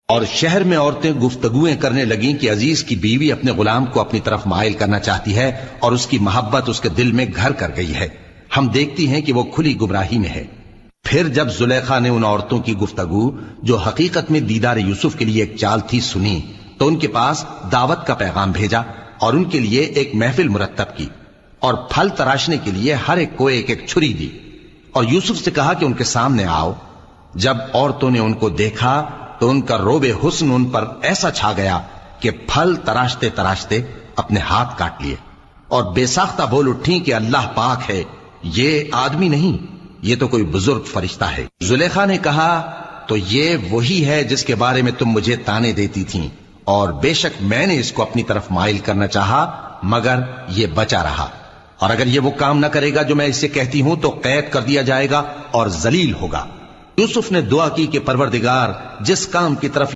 اور شہر میں عورتیں گفتگویں کرنے لگیں کہ عزیز کی بیوی اپنے غلام کو اپنی طرف مائل کرنا چاہتی ہے اور اس کی محبت اس کے دل میں گھر کر گئی ہے، ہم دیکھتی ہیں کہ وہ کھلی گمراہی میں ہے۔ پھر جب زلیخا نے ان عورتوں کی گفتگو جو حقیقت میں دیدار یوسف کے لیے ایک چال تھی سنی تو ان کے پاس دعوت کا پیغام بھیجا اور ان کے لیے ایک محفل مرتب کی اور پھل تراشنے کے لیے ہر ایک کو ایک ایک چھری دی اور یوسف سے کہا کہ ان کے سامنے آؤ۔ جب عورتوں نے ان کو دیکھا تو ان کا روب حسن ان پر ایسا چھا گیا کہ پھل تراشتے تراشتے اپنے ہاتھ کاٹ لیے اور بے ساختہ بول اٹھی کہ اللہ پاک ہے، یہ آدمی نہیں، یہ تو کوئی بزرگ فرشتہ ہے۔ زلیخا نے کہا تو یہ وہی ہے جس کے بارے میں تم مجھے تانے دیتی تھیں، اور بے شک میں نے اس کو اپنی طرف مائل کرنا چاہا مگر یہ بچا رہا، اور اگر یہ وہ کام نہ کرے گا جو میں اسے کہتی ہوں تو قید کر دیا جائے گا اور ذلیل ہوگا۔ یوسف نے دعا کی کہ پروردگار جس کام کی طرف